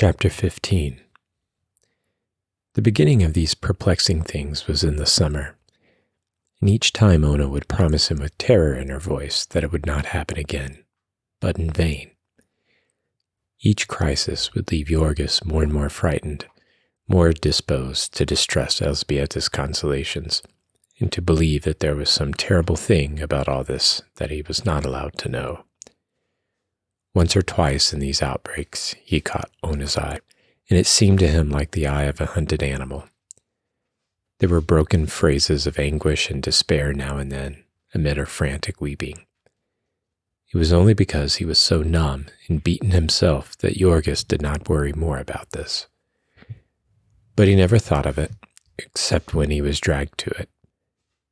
Chapter 15. The beginning of these perplexing things was in the summer, and each time Ona would promise him with terror in her voice that it would not happen again, but in vain. Each crisis would leave Jorgis more and more frightened, more disposed to distrust Elzbieta's consolations, and to believe that there was some terrible thing about all this that he was not allowed to know. Once or twice in these outbreaks he caught Ona's eye, and it seemed to him like the eye of a hunted animal. There were broken phrases of anguish and despair now and then, amid her frantic weeping. It was only because he was so numb and beaten himself that Jorgis did not worry more about this. But he never thought of it, except when he was dragged to it.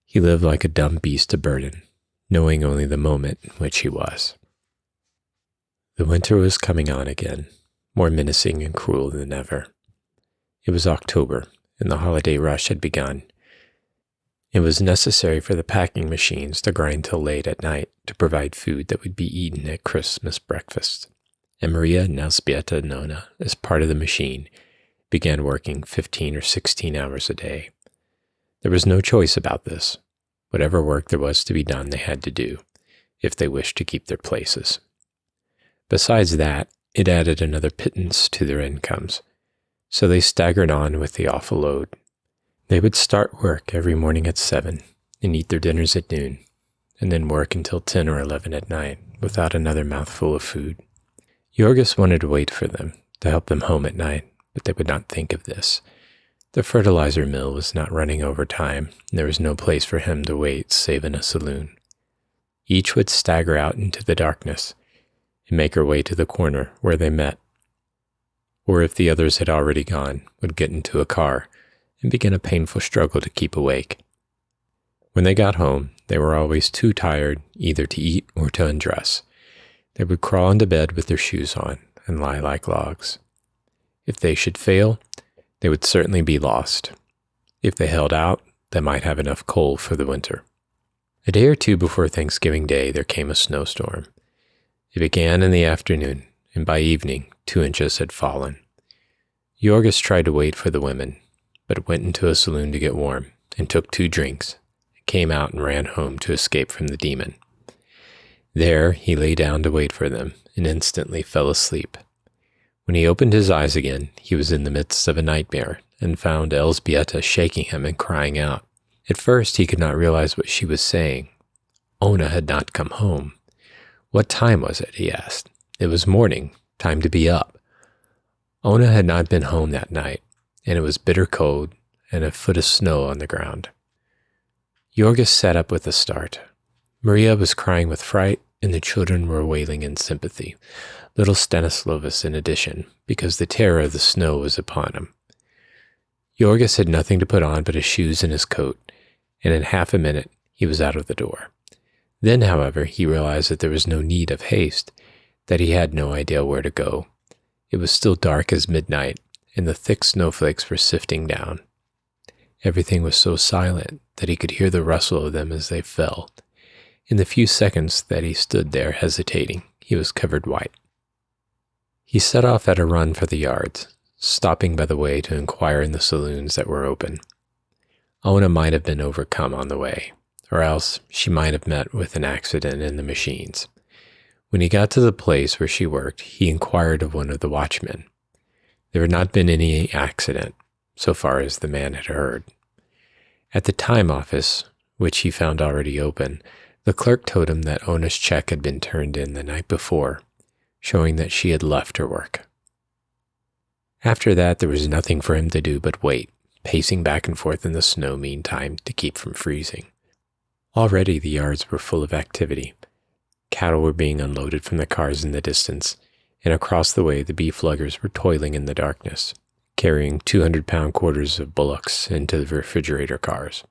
He lived like a dumb beast of burden, knowing only the moment in which he was. The winter was coming on again, more menacing and cruel than ever. It was October, and the holiday rush had begun. It was necessary for the packing machines to grind till late at night to provide food that would be eaten at Christmas breakfast. And Maria and Elzbieta and Ona, as part of the machine, began working 15 or 16 hours a day. There was no choice about this. Whatever work there was to be done they had to do, if they wished to keep their places. Besides that, it added another pittance to their incomes, so they staggered on with the awful load. They would start work every morning at 7 and eat their dinners at noon, and then work until 10 or 11 at night without another mouthful of food. Jorgis wanted to wait for them, to help them home at night, but they would not think of this. The fertilizer mill was not running overtime, and there was no place for him to wait save in a saloon. Each would stagger out into the darkness and make her way to the corner where they met. Or if the others had already gone, would get into a car and begin a painful struggle to keep awake. When they got home, they were always too tired either to eat or to undress. They would crawl into bed with their shoes on and lie like logs. If they should fail, they would certainly be lost. If they held out, they might have enough coal for the winter. A day or two before Thanksgiving Day, there came a snowstorm. It began in the afternoon, and by evening, 2 inches had fallen. Jorgis tried to wait for the women, but went into a saloon to get warm, and took 2 drinks, came out and ran home to escape from the demon. There he lay down to wait for them, and instantly fell asleep. When he opened his eyes again, he was in the midst of a nightmare, and found Elzbieta shaking him and crying out. At first he could not realize what she was saying. Ona had not come home. What time was it, he asked. It was morning, time to be up. Ona had not been home that night, and it was bitter cold and a foot of snow on the ground. Jorgis sat up with a start. Maria was crying with fright, and the children were wailing in sympathy, little Stanislavus in addition, because the terror of the snow was upon him. Jorgis had nothing to put on but his shoes and his coat, and in half a minute he was out of the door. Then, however, he realized that there was no need of haste, that he had no idea where to go. It was still dark as midnight, and the thick snowflakes were sifting down. Everything was so silent that he could hear the rustle of them as they fell. In the few seconds that he stood there hesitating, he was covered white. He set off at a run for the yards, stopping by the way to inquire in the saloons that were open. Ona might have been overcome on the way, or else she might have met with an accident in the machines. When he got to the place where she worked, he inquired of one of the watchmen. There had not been any accident, so far as the man had heard. At the time office, which he found already open, the clerk told him that Ona's check had been turned in the night before, showing that she had left her work. After that, there was nothing for him to do but wait, pacing back and forth in the snow meantime to keep from freezing. Already the yards were full of activity. Cattle were being unloaded from the cars in the distance, and across the way the beef luggers were toiling in the darkness, carrying 200-pound quarters of bullocks into the refrigerator cars.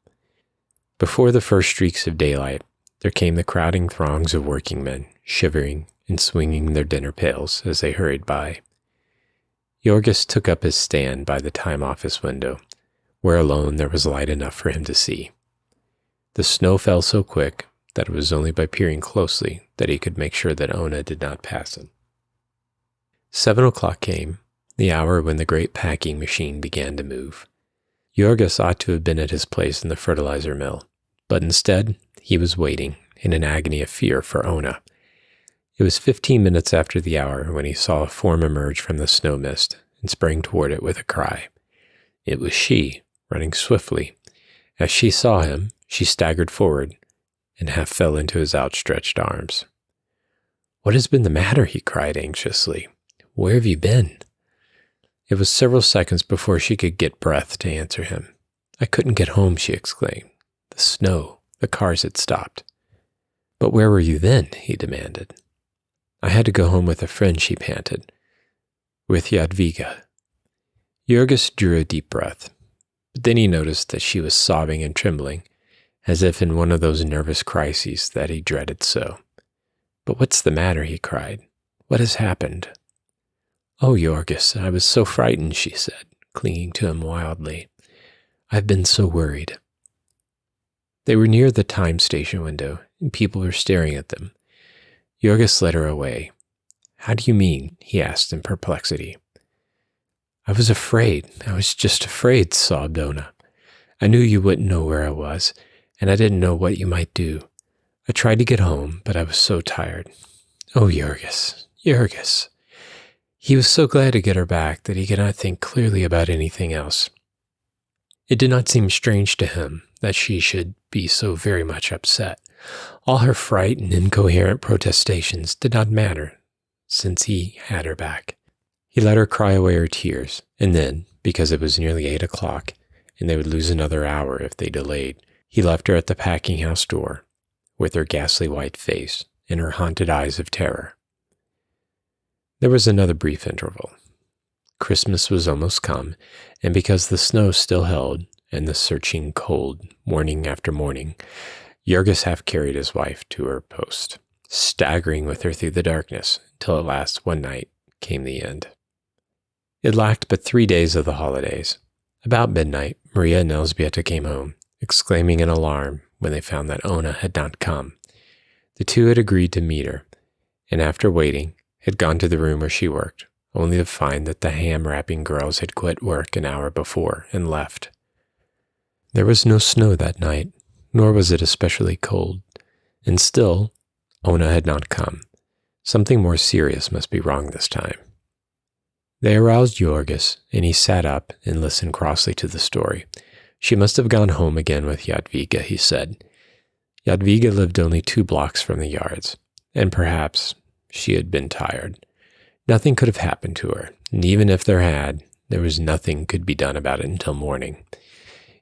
Before the first streaks of daylight, there came the crowding throngs of working men, shivering and swinging their dinner pails as they hurried by. Jorgis took up his stand by the time office window, where alone there was light enough for him to see. The snow fell so quick that it was only by peering closely that he could make sure that Ona did not pass him. 7 o'clock came, the hour when the great packing machine began to move. Jorgis ought to have been at his place in the fertilizer mill, but instead he was waiting in an agony of fear for Ona. It was 15 minutes after the hour when he saw a form emerge from the snow mist and sprang toward it with a cry. It was she, running swiftly. As she saw him, she staggered forward and half fell into his outstretched arms. "What has been the matter?" he cried anxiously. "Where have you been?" It was several seconds before she could get breath to answer him. "I couldn't get home," she exclaimed. "The snow, the cars had stopped." "But where were you then?" he demanded. "I had to go home with a friend," she panted. "With Jadwiga." Jorgis drew a deep breath, but then he noticed that she was sobbing and trembling, as if in one of those nervous crises that he dreaded so. "But what's the matter?" he cried. "What has happened?" "Oh, Jorgis, I was so frightened," she said, clinging to him wildly. "I've been so worried." They were near the time station window, and people were staring at them. Jorgis led her away. "How do you mean?" he asked in perplexity. "I was afraid. I was just afraid," sobbed Ona. "I knew you wouldn't know where I was, and I didn't know what you might do. I tried to get home, but I was so tired. Oh, Jorgis, Jorgis." He was so glad to get her back that he could not think clearly about anything else. It did not seem strange to him that she should be so very much upset. All her fright and incoherent protestations did not matter, since he had her back. He let her cry away her tears, and then, because it was nearly 8 o'clock, and they would lose another hour if they delayed, he left her at the packing house door, with her ghastly white face and her haunted eyes of terror. There was another brief interval. Christmas was almost come, and because the snow still held, and the searching cold, morning after morning, Jorgis half carried his wife to her post, staggering with her through the darkness, until at last one night came the end. It lacked but 3 days of the holidays. About midnight, Maria and Elzbieta came home, exclaiming in alarm when they found that Ona had not come. The two had agreed to meet her, and after waiting, had gone to the room where she worked, only to find that the ham-wrapping girls had quit work an hour before and left. There was no snow that night, nor was it especially cold, and still, Ona had not come. Something more serious must be wrong this time. They aroused Jorgis, and he sat up and listened crossly to the story. She must have gone home again with Jadwiga, he said. Jadwiga lived only 2 blocks from the yards, and perhaps she had been tired. Nothing could have happened to her, and even if there was nothing could be done about it until morning.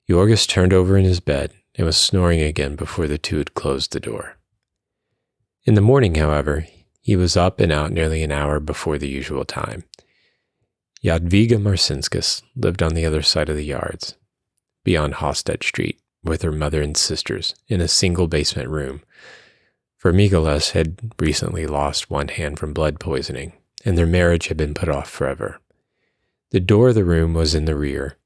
Jorgis turned over in his bed and was snoring again before the two had closed the door. In the morning, however, he was up and out nearly an hour before the usual time. Jadwiga Marcinskis lived on the other side of the yards, beyond Hallstead Street, with her mother and sisters in a single basement room, for Migolas had recently lost one hand from blood poisoning, and their marriage had been put off forever. The door of the room was in the rear,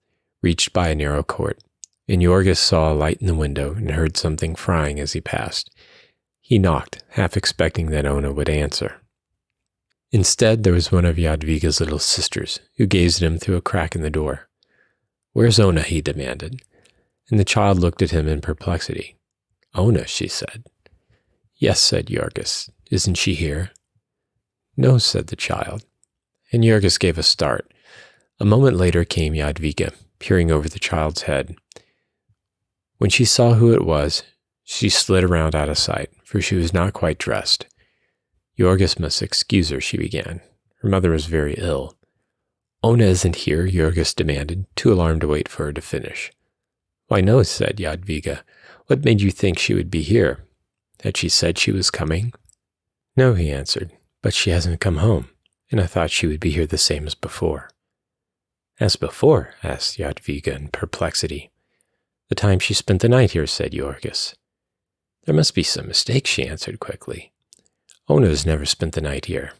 reached by a narrow court, and Jorgis saw a light in the window and heard something frying as he passed. He knocked, half expecting that Ona would answer. Instead, there was one of Jadwiga's little sisters, who gazed at him through a crack in the door. "Where's Ona?" he demanded, and the child looked at him in perplexity. "Ona," she said. "Yes," said Jorgis. "Isn't she here?" "No," said the child, and Jorgis gave a start. A moment later came Jadwiga, peering over the child's head. When she saw who it was, she slid around out of sight, for she was not quite dressed. "Jorgis must excuse her," she began. Her mother was very ill. "Ona isn't here?" Jorgis demanded, too alarmed to wait for her to finish. "Why, no," said Jadwiga. "What made you think she would be here? Had she said she was coming?" "No," he answered, "but she hasn't come home, and I thought she would be here the same as before." "As before?" asked Jadwiga in perplexity. "The time she spent the night here," said Jorgis. "There must be some mistake," she answered quickly. "Ona has never spent the night here."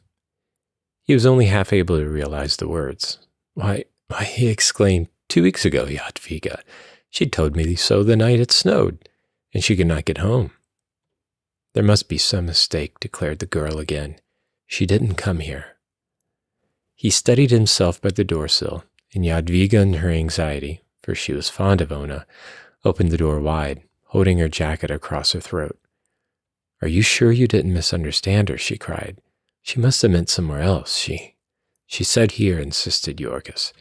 He was only half able to realize the words. Why, he exclaimed, 2 weeks ago, Jadwiga. She told me so the night it snowed, and she could not get home." "There must be some mistake," declared the girl again. "She didn't come here." He steadied himself by the doorsill, and Jadwiga, in her anxiety, for she was fond of Ona, opened the door wide, holding her jacket across her throat. "Are you sure you didn't misunderstand her?" she cried. "She must have meant somewhere else. She said here," insisted Yorgos.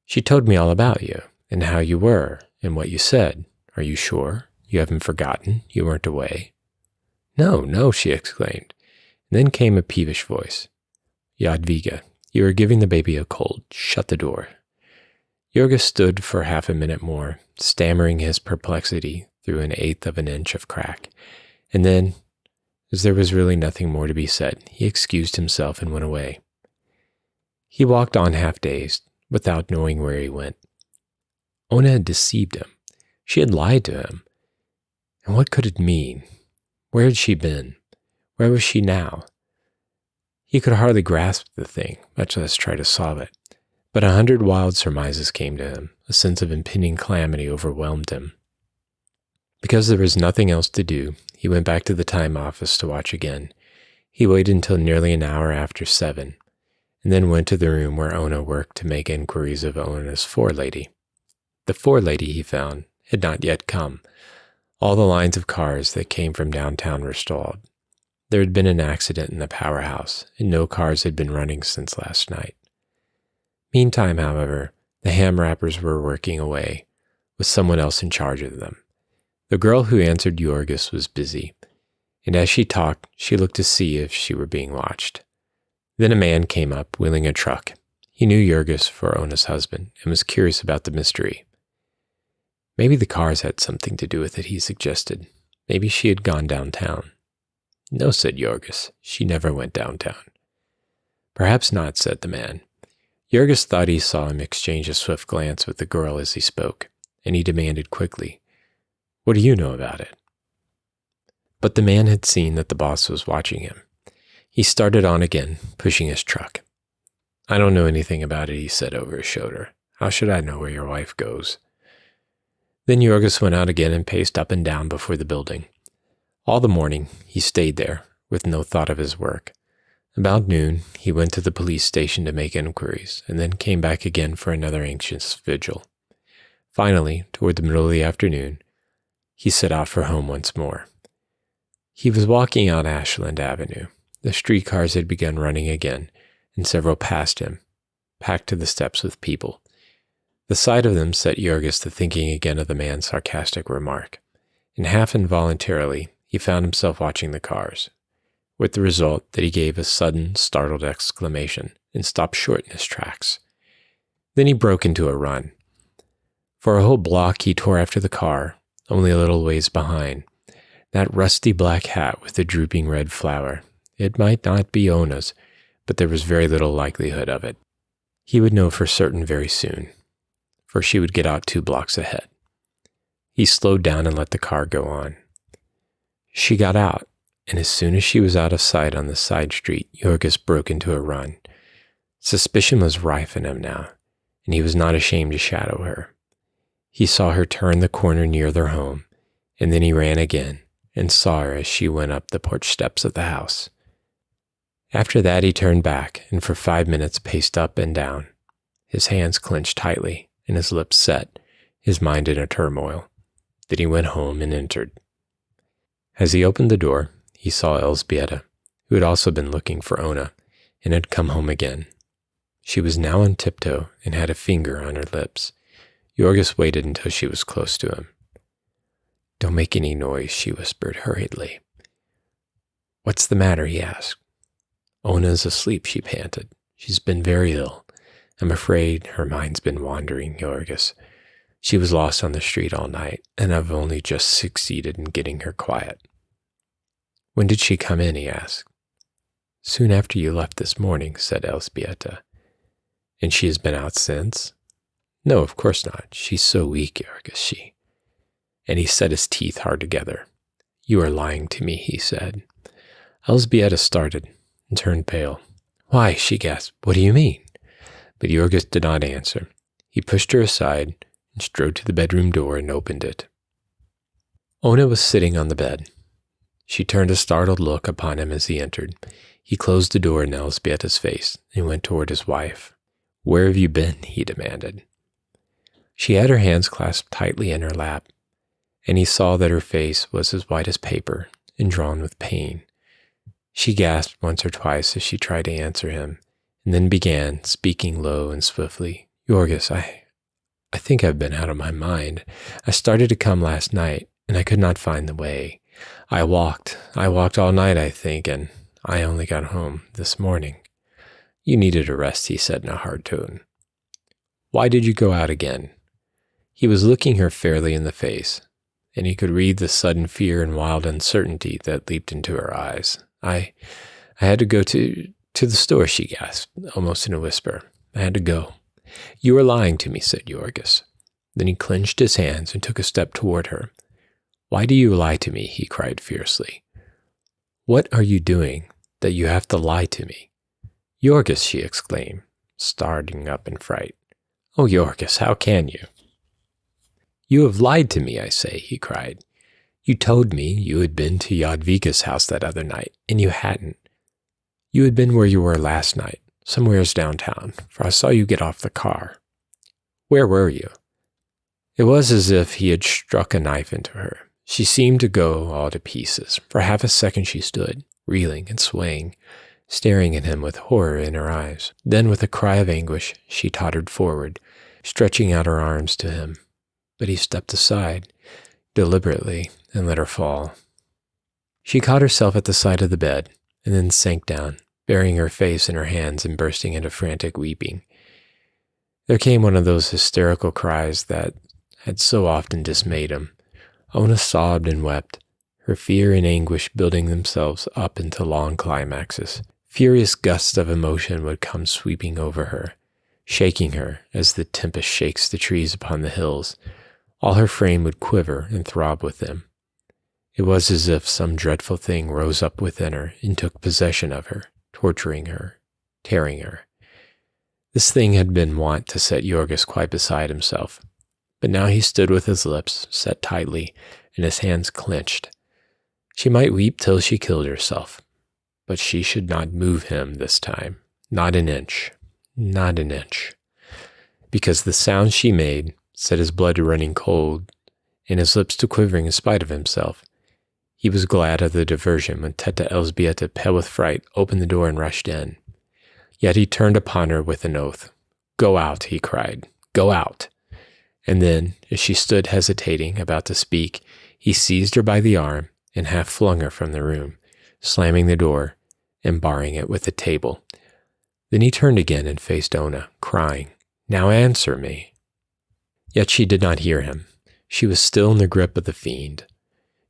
"She told me all about you, and how you were, and what you said. Are you sure? You haven't forgotten? You weren't away?" "No, no," she exclaimed. And then came a peevish voice. "Jadwiga, you are giving the baby a cold. Shut the door." Yorgos stood for half a minute more, stammering his perplexity through an eighth of an inch of crack. And then, as there was really nothing more to be said, he excused himself and went away. He walked on half-dazed, without knowing where he went. Ona had deceived him. She had lied to him. And what could it mean? Where had she been? Where was she now? He could hardly grasp the thing, much less try to solve it. But 100 wild surmises came to him. A sense of impending calamity overwhelmed him. Because there was nothing else to do, he went back to the time office to watch again. He waited until nearly an hour after 7, and then went to the room where Ona worked to make inquiries of Ona's forelady. The forelady, he found, had not yet come. All the lines of cars that came from downtown were stalled. There had been an accident in the powerhouse, and no cars had been running since last night. Meantime, however, the ham wrappers were working away, with someone else in charge of them. The girl who answered Yorgos was busy, and as she talked, she looked to see if she were being watched. Then a man came up, wheeling a truck. He knew Yorgos for Ona's husband, and was curious about the mystery. Maybe the cars had something to do with it, he suggested. Maybe she had gone downtown. "No," said Yorgos. "She never went downtown." "Perhaps not," said the man. Yorgos thought he saw him exchange a swift glance with the girl as he spoke, and he demanded quickly, "What do you know about it?" But the man had seen that the boss was watching him. He started on again, pushing his truck. "I don't know anything about it," he said over his shoulder. "How should I know where your wife goes?" Then Yorgos went out again and paced up and down before the building. All the morning, he stayed there, with no thought of his work. About noon, he went to the police station to make inquiries, and then came back again for another anxious vigil. Finally, toward the middle of the afternoon, he set out for home once more. He was walking out Ashland Avenue. The streetcars had begun running again, and several passed him, packed to the steps with people. The sight of them set Yorgos to thinking again of the man's sarcastic remark, and half involuntarily, he found himself watching the cars, with the result that he gave a sudden, startled exclamation and stopped short in his tracks. Then he broke into a run. For a whole block he tore after the car, only a little ways behind. That rusty black hat with the drooping red flower. It might not be Ona's, but there was very little likelihood of it. He would know for certain very soon, for she would get out 2 blocks ahead. He slowed down and let the car go on. She got out, and as soon as she was out of sight on the side street, Yorgos broke into a run. Suspicion was rife in him now, and he was not ashamed to shadow her. He saw her turn the corner near their home, and then he ran again and saw her as she went up the porch steps of the house. After that he turned back and for 5 minutes paced up and down, his hands clenched tightly and his lips set, his mind in a turmoil. Then he went home and entered. As he opened the door, he saw Elżbieta, who had also been looking for Ona, and had come home again. She was now on tiptoe and had a finger on her lips. Yorgos waited until she was close to him. "Don't make any noise," she whispered hurriedly. "What's the matter?" he asked. "Ona's asleep," she panted. "She's been very ill. I'm afraid her mind's been wandering, Yorgos. She was lost on the street all night, and I've only just succeeded in getting her quiet." "When did she come in?" he asked. "Soon after you left this morning," said Elżbieta. "And she has been out since?" "No, of course not. She's so weak, Yorgos, And he set his teeth hard together. "You are lying to me," he said. Elżbieta started and turned pale. "Why?" she gasped. "What do you mean?" But Yorgos did not answer. He pushed her aside and strode to the bedroom door and opened it. Ona was sitting on the bed. She turned a startled look upon him as he entered. He closed the door in Elzbieta's face and went toward his wife. "Where have you been?" he demanded. She had her hands clasped tightly in her lap, and he saw that her face was as white as paper and drawn with pain. She gasped once or twice as she tried to answer him, and then began, speaking low and swiftly. "Yorgos, I think I've been out of my mind. I started to come last night, and I could not find the way. I walked all night, I think, and I only got home this morning." "You needed a rest," he said in a hard tone. "Why did you go out again?" He was looking her fairly in the face, and he could read the sudden fear and wild uncertainty that leaped into her eyes. I had to go to the store," she gasped, almost in a whisper. "I had to go." "You are lying to me," said Yorgos. Then he clenched his hands and took a step toward her. "Why do you lie to me?" he cried fiercely. "What are you doing that you have to lie to me?" "Yorgos," she exclaimed, starting up in fright. "Oh, Yorgos, how can you?" "You have lied to me, I say," he cried. "You told me you had been to Jadvika's house that other night, and you hadn't. You had been where you were last night, somewheres downtown, for I saw you get off the car. Where were you?" It was as if he had struck a knife into her. She seemed to go all to pieces. For half a second she stood, reeling and swaying, staring at him with horror in her eyes. Then, with a cry of anguish, she tottered forward, stretching out her arms to him. But he stepped aside, deliberately, and let her fall. She caught herself at the side of the bed, and then sank down, burying her face in her hands and bursting into frantic weeping. There came one of those hysterical cries that had so often dismayed him. Ona sobbed and wept, her fear and anguish building themselves up into long climaxes. Furious gusts of emotion would come sweeping over her, shaking her as the tempest shakes the trees upon the hills. All her frame would quiver and throb with them. It was as if some dreadful thing rose up within her and took possession of her, torturing her, tearing her. This thing had been wont to set Yorgos quite beside himself, but now he stood with his lips set tightly and his hands clenched. She might weep till she killed herself, but she should not move him this time, not an inch, not an inch, because the sound she made set his blood running cold and his lips to quivering in spite of himself. He was glad of the diversion when Teta Elzbieta, pale with fright, opened the door and rushed in. Yet he turned upon her with an oath. "Go out," he cried. "Go out." And then, as she stood hesitating, about to speak, he seized her by the arm and half flung her from the room, slamming the door and barring it with the table. Then he turned again and faced Ona, crying, "Now answer me." Yet she did not hear him. She was still in the grip of the fiend.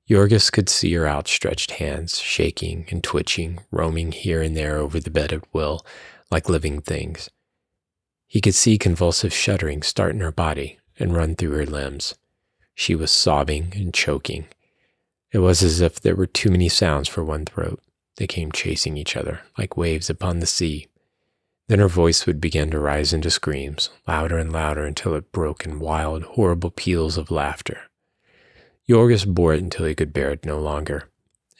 Yorgos could see her outstretched hands, shaking and twitching, roaming here and there over the bed at will, like living things. He could see convulsive shuddering start in her body and run through her limbs. She was sobbing and choking. It was as if there were too many sounds for one throat. They came chasing each other, like waves upon the sea. Then her voice would begin to rise into screams, louder and louder until it broke in wild, horrible peals of laughter. Yorgos bore it until he could bear it no longer,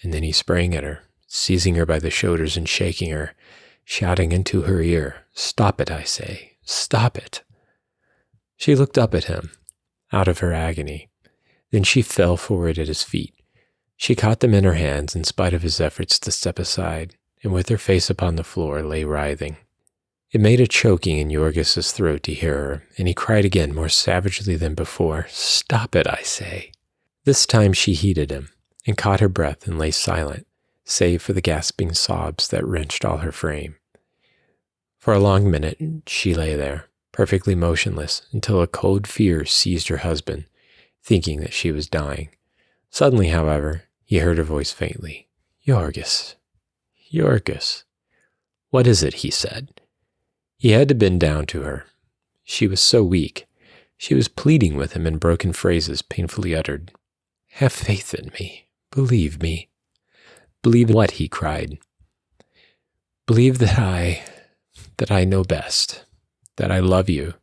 and then he sprang at her, seizing her by the shoulders and shaking her, shouting into her ear, "Stop it, I say, stop it." She looked up at him, out of her agony. Then she fell forward at his feet. She caught them in her hands in spite of his efforts to step aside, and with her face upon the floor lay writhing. It made a choking in Yorgos's throat to hear her, and he cried again more savagely than before, "Stop it, I say." This time she heeded him, and caught her breath and lay silent, save for the gasping sobs that wrenched all her frame. For a long minute she lay there, perfectly motionless, until a cold fear seized her husband, thinking that she was dying. Suddenly, however, he heard her voice faintly. "Yorgos, Yorgos." "What is it?" he said. He had to bend down to her. She was so weak. She was pleading with him in broken phrases painfully uttered. "Have faith in me. Believe me." "Believe what?" he cried. "Believe that I know best, that I love you,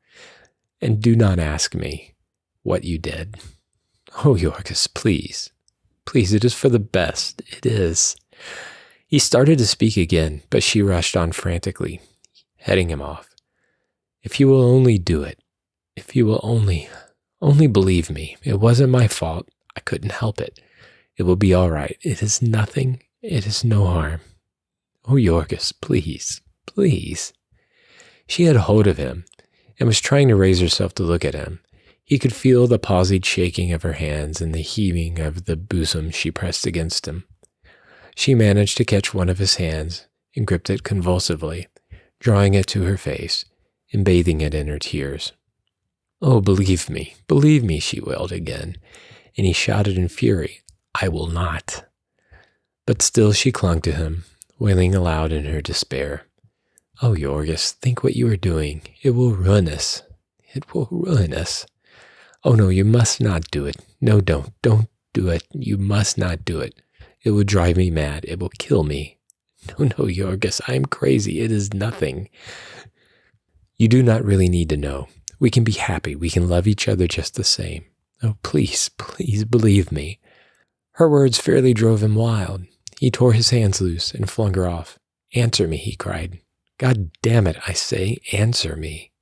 and do not ask me what you did. Oh, Yorgos, please, please, it is for the best, it is." He started to speak again, but she rushed on frantically, heading him off. If you will only do it, if you will only believe me, it wasn't my fault. I couldn't help it. It will be all right. It is nothing. It is no harm. Oh, Yorgos, please, please. She had hold of him and was trying to raise herself to look at him. He could feel the palsied shaking of her hands and the heaving of the bosom she pressed against him. She managed to catch one of his hands and gripped it convulsively, drawing it to her face and bathing it in her tears. Oh, believe me, she wailed again, and he shouted in fury, I will not. But still she clung to him, wailing aloud in her despair. Oh, Yorgos, think what you are doing. It will ruin us. It will ruin us. Oh, no, you must not do it. No, don't do it. You must not do it. It will drive me mad. It will kill me. No, Yorgos, I am crazy. It is nothing. You do not really need to know. We can be happy. We can love each other just the same. Oh, please believe me. Her words fairly drove him wild. He tore his hands loose and flung her off. Answer me, he cried. God damn it, I say, answer me.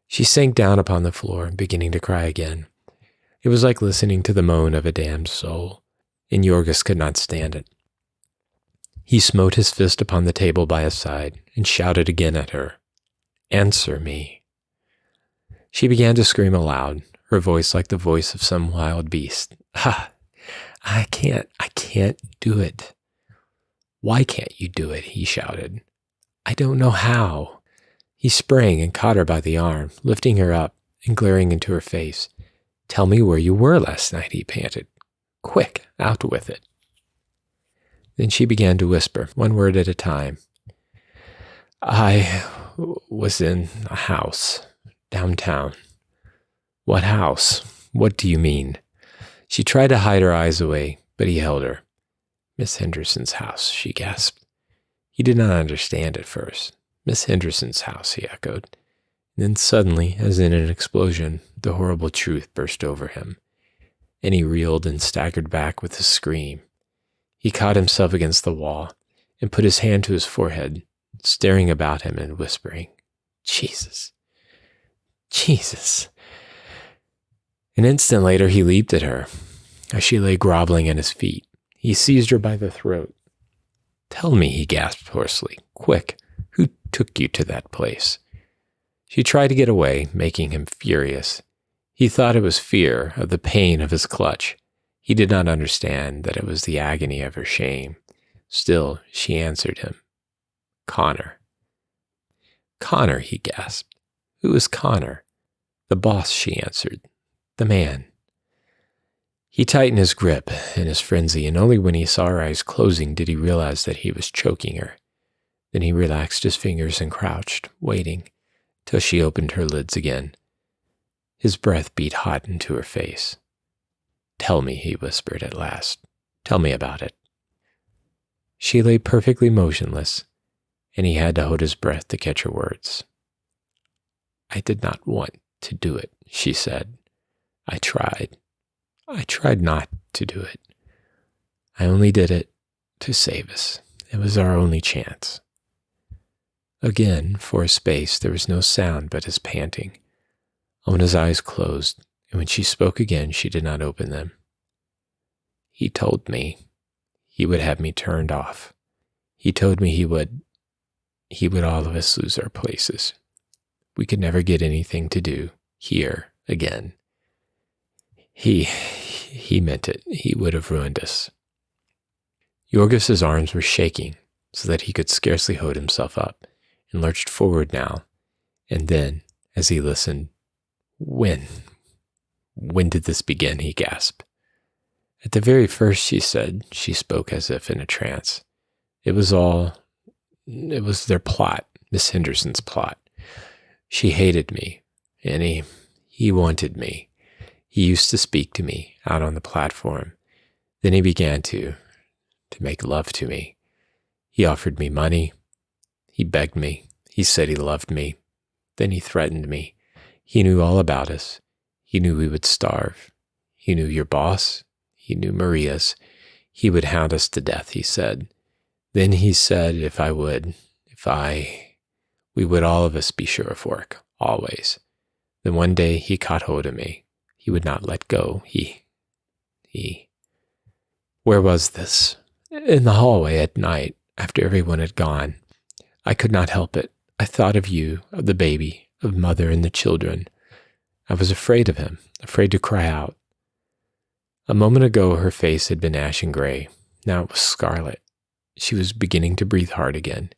She sank down upon the floor, beginning to cry again. It was like listening to the moan of a damned soul, and Yorgos could not stand it. He smote his fist upon the table by his side and shouted again at her. Answer me. She began to scream aloud, her voice like the voice of some wild beast. I can't do it. Why can't you do it? He shouted. I don't know how. He sprang and caught her by the arm, lifting her up and glaring into her face. Tell me where you were last night, he panted. Quick, out with it. Then she began to whisper, one word at a time. I was in a house downtown. What house? What do you mean? She tried to hide her eyes away, but he held her. Miss Henderson's house, she gasped. He did not understand at first. Miss Henderson's house, he echoed. And then suddenly, as in an explosion, the horrible truth burst over him, and he reeled and staggered back with a scream. He caught himself against the wall and put his hand to his forehead, staring about him and whispering, Jesus. An instant later, he leaped at her as she lay groveling at his feet. He seized her by the throat. Tell me, he gasped hoarsely. Quick, who took you to that place? She tried to get away, making him furious. He thought it was fear of the pain of his clutch. He did not understand that it was the agony of her shame. Still, she answered him. Connor. Connor, he gasped. Who is Connor? The boss, she answered. The man. He tightened his grip in his frenzy, and only when he saw her eyes closing did he realize that he was choking her. Then he relaxed his fingers and crouched, waiting, till she opened her lids again. His breath beat hot into her face. Tell me, he whispered at last. Tell me about it. She lay perfectly motionless, and he had to hold his breath to catch her words. I did not want to do it, she said. I tried not to do it. I only did it to save us. It was our only chance. Again, for a space, there was no sound but his panting. Ona's eyes closed, and when she spoke again, she did not open them. He told me he would have me turned off. He told me he would all of us lose our places. We could never get anything to do here again. He meant it. He would have ruined us. Yorgos's arms were shaking so that he could scarcely hold himself up, and lurched forward now. And then, as he listened, When did this begin? He gasped. At the very first, she said. She spoke as if in a trance. It was their plot, Miss Henderson's plot. She hated me, and he wanted me. He used to speak to me out on the platform. Then he began to make love to me. He offered me money. He begged me. He said he loved me. Then he threatened me. He knew all about us. He knew we would starve. He knew your boss. He knew Maria's. He would hound us to death, he said. Then he said we would all of us be sure of work, always. Then one day he caught hold of me. He would not let go. Where was this? In the hallway at night, after everyone had gone. I could not help it. I thought of you, of the baby, of mother and the children. I was afraid of him, afraid to cry out. A moment ago her face had been ashen gray. Now it was scarlet. She was beginning to breathe hard again.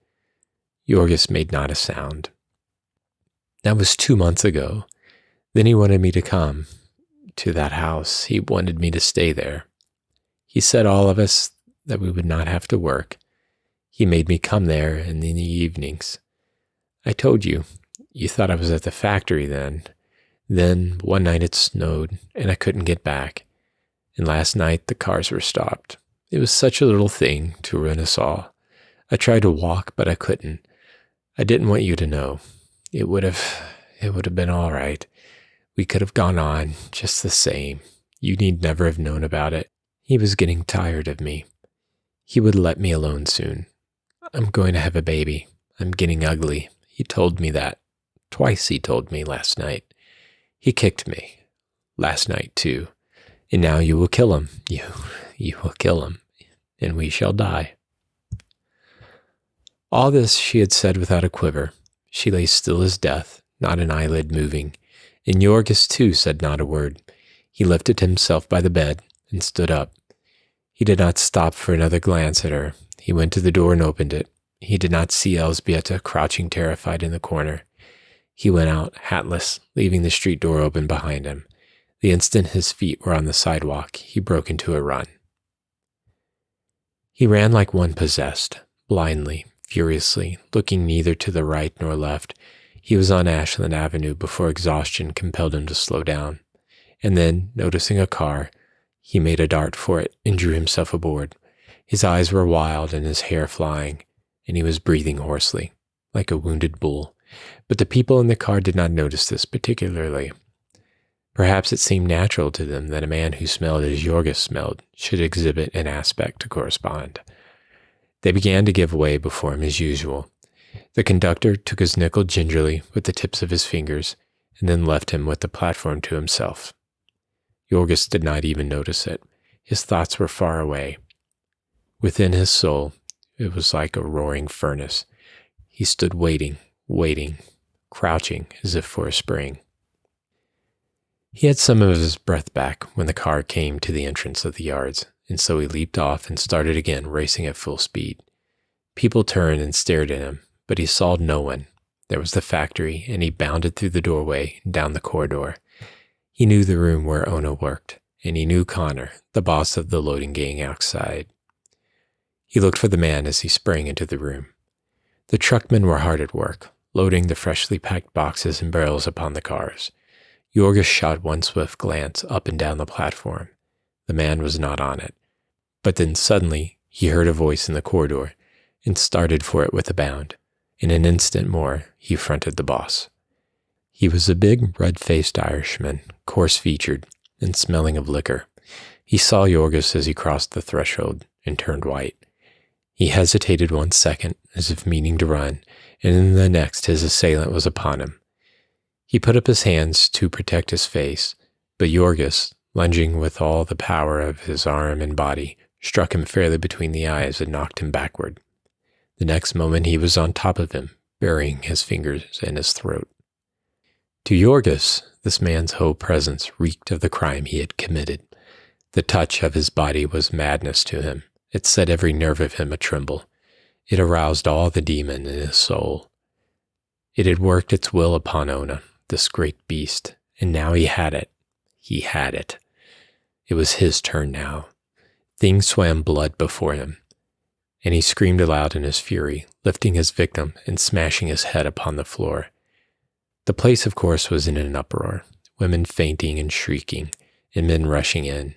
Jorgis made not a sound. That was 2 months ago. Then he wanted me to come to that house. He wanted me to stay there. He said all of us that we would not have to work. He made me come there in the evenings. I told you. You thought I was at the factory then. Then one night it snowed and I couldn't get back. And last night the cars were stopped. It was such a little thing to ruin us all. I tried to walk, but I couldn't. I didn't want you to know. It would have been all right. We could have gone on just the same. You need never have known about it. He was getting tired of me. He would let me alone soon. I'm going to have a baby. I'm getting ugly. He told me that. Twice he told me last night. He kicked me. Last night too. And now you will kill him. You will kill him. And we shall die. All this she had said without a quiver. She lay still as death, not an eyelid moving. And Jorgis too said not a word. He lifted himself by the bed and stood up. He did not stop for another glance at her. He went to the door and opened it. He did not see Elzbieta crouching terrified in the corner. He went out, hatless, leaving the street door open behind him. The instant his feet were on the sidewalk, he broke into a run. He ran like one possessed, blindly, furiously, looking neither to the right nor left. He was on Ashland Avenue before exhaustion compelled him to slow down. And then, noticing a car, he made a dart for it and drew himself aboard. His eyes were wild and his hair flying, and he was breathing hoarsely, like a wounded bull. But the people in the car did not notice this particularly. Perhaps it seemed natural to them that a man who smelled as Jorgis smelled should exhibit an aspect to correspond. They began to give way before him as usual. The conductor took his nickel gingerly with the tips of his fingers and then left him with the platform to himself. Jorgis did not even notice it. His thoughts were far away. Within his soul, it was like a roaring furnace. He stood waiting, crouching as if for a spring. He had some of his breath back when the car came to the entrance of the yards, and so he leaped off and started again, racing at full speed. People turned and stared at him, but he saw no one. There was the factory, and he bounded through the doorway and down the corridor. He knew the room where Ona worked, and he knew Connor, the boss of the loading gang outside. He looked for the man as he sprang into the room. The truckmen were hard at work, loading the freshly packed boxes and barrels upon the cars. Jorgis shot one swift glance up and down the platform. The man was not on it. But then suddenly he heard a voice in the corridor and started for it with a bound. In an instant more, he fronted the boss. He was a big, red-faced Irishman, coarse-featured and smelling of liquor. He saw Jorgis as he crossed the threshold and turned white. He hesitated 1 second, as if meaning to run, and in the next his assailant was upon him. He put up his hands to protect his face, but Jorgis, lunging with all the power of his arm and body, struck him fairly between the eyes and knocked him backward. The next moment he was on top of him, burying his fingers in his throat. To Jorgis, this man's whole presence reeked of the crime he had committed. The touch of his body was madness to him. It set every nerve of him a-tremble. It aroused all the demon in his soul. It had worked its will upon Ona, this great beast, and now he had it. He had it. It was his turn now. Things swam blood before him, and he screamed aloud in his fury, lifting his victim and smashing his head upon the floor. The place, of course, was in an uproar, women fainting and shrieking, and men rushing in.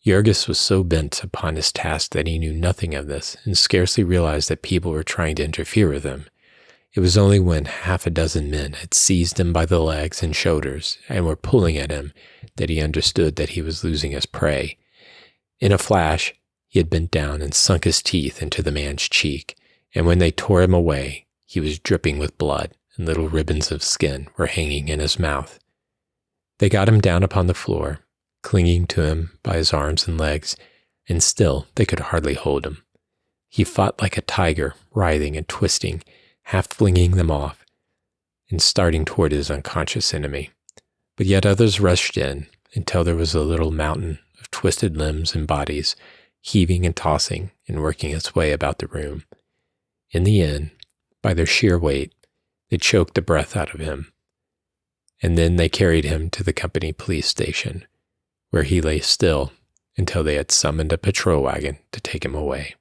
Jorgis was so bent upon his task that he knew nothing of this and scarcely realized that people were trying to interfere with him. It was only when 6 men had seized him by the legs and shoulders and were pulling at him that he understood that he was losing his prey. In a flash, he He had bent down and sunk his teeth into the man's cheek, and when they tore him away, he was dripping with blood, and little ribbons of skin were hanging in his mouth. They got him down upon the floor, clinging to him by his arms and legs, and still they could hardly hold him. He fought like a tiger, writhing and twisting, half flinging them off, and starting toward his unconscious enemy. But yet others rushed in until there was a little mountain of twisted limbs and bodies, heaving and tossing and working its way about the room. In the end, by their sheer weight, they choked the breath out of him. And then they carried him to the company police station, where he lay still until they had summoned a patrol wagon to take him away.